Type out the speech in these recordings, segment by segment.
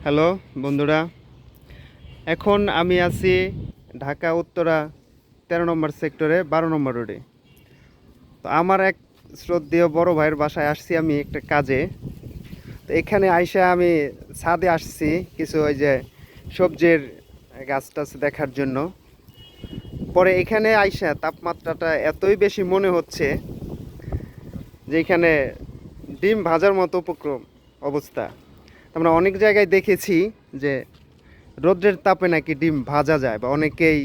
Hello বন্ধুরা, এখন আমি আছি ঢাকা উত্তরা 13 নম্বর সেক্টরে 12 নম্বর রোডে। তো আমার এক শ্রদ্ধেয় বড় ভাইয়ের বাসায় আসছি আমি একটা কাজে। তো এখানে আইসা আমি ছাদে আসছি কিছু ওই যে সবজির গাছ টাছ দেখার জন্য। পরে এখানে আইসা তাপমাত্রাটা এতই বেশি মনে হচ্ছে যে এখানে ডিম ভাজার মতো উপক্রম অবস্থা। আমরা অনেক জায়গায় দেখেছি যে রৌদ্রের তাপে নাকি ডিম ভাজা যায় বা অনেকেই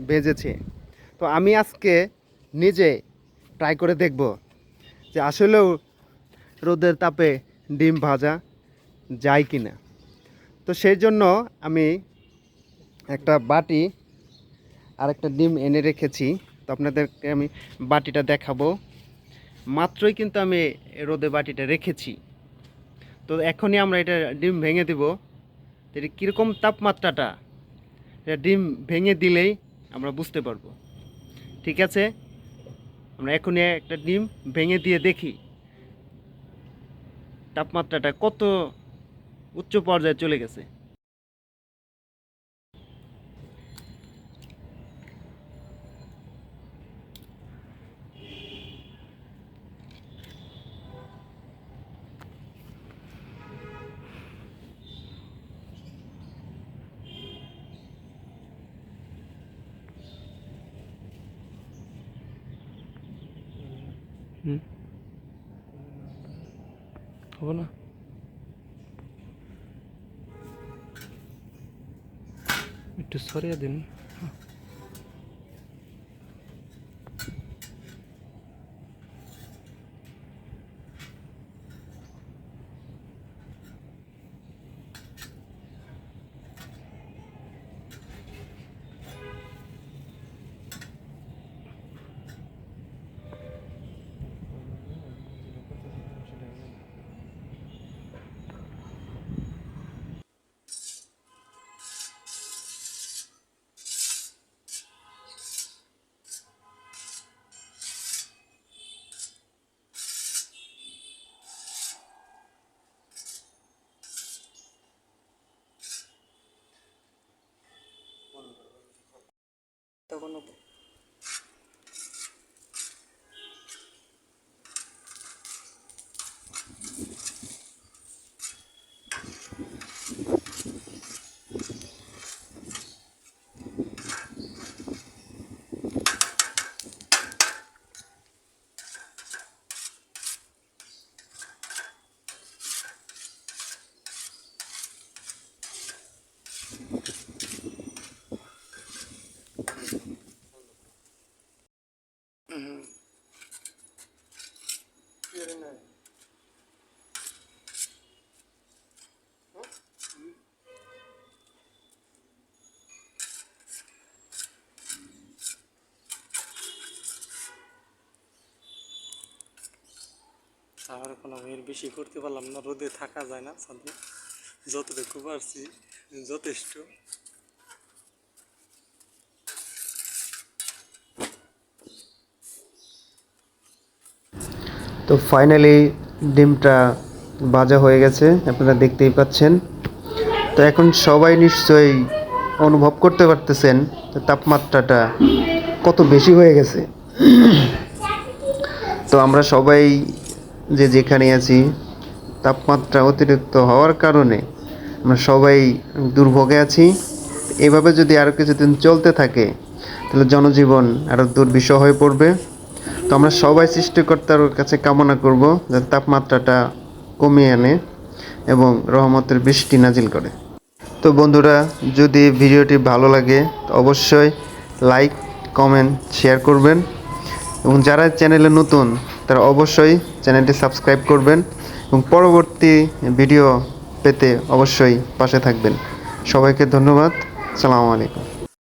ভেজেছে। তো আমি আজকে নিজে ট্রাই করে দেখব যে আসলেও রৌদ্রের তাপে ডিম ভাজা যায় কি না। তো সেই জন্য আমি একটা বাটি আর একটা ডিম এনে রেখেছি। তো আপনাদেরকে আমি বাটিটা দেখাবো। মাত্রই কিন্তু আমি রোদে বাটিটা রেখেছি। তো এখনই আমরা এটা ডিম ভেঙে দেব। এটা কীরকম তাপমাত্রাটা, এটা ডিম ভেঙে দিলেই আমরা বুঝতে পারবো। ঠিক আছে, আমরা এখনই একটা ডিম ভেঙে দিয়ে দেখি তাপমাত্রাটা কত উচ্চ পর্যায়ে চলে গেছে। হবে না, একটু সরিয়ে দিন। তখন আর কোনো এর বেশি করতে পারলাম না, রোদে থাকা যায় না, সাথে যতটুকু পারছি যথেষ্ট। তো ফাইনালি ডিমটা ভাজা হয়ে গেছে, আপনারা দেখতেই পাচ্ছেন। তো এখন সবাই নিশ্চয়ই অনুভব করতে পারতেছেন তাপমাত্রাটা কত বেশি হয়ে গেছে। তো আমরা সবাই যে যেখানে আছি, তাপমাত্রা অতিরিক্ত হওয়ার কারণে আমরা সবাই দুর্ভোগে আছি। এভাবে যদি আরও কিছুদিন চলতে থাকে তাহলে জনজীবন আরও দুর্বিষহ হয়ে পড়বে। তো আমরা সবাই সৃষ্টিকর্তার কাছে কামনা করব যাতে তাপমাত্রাটা কমিয়ে আনে এবং রহমতের বৃষ্টি নাজিল করে। তো বন্ধুরা, যদি ভিডিওটি ভালো লাগে তো অবশ্যই লাইক, কমেন্ট, শেয়ার করবেন এবং যারা চ্যানেলে নতুন তারা অবশ্যই চ্যানেলটি সাবস্ক্রাইব করবেন এবং পরবর্তী ভিডিও পেতে অবশ্যই পাশে থাকবেন। সবাইকে ধন্যবাদ। আসসালামু আলাইকুম।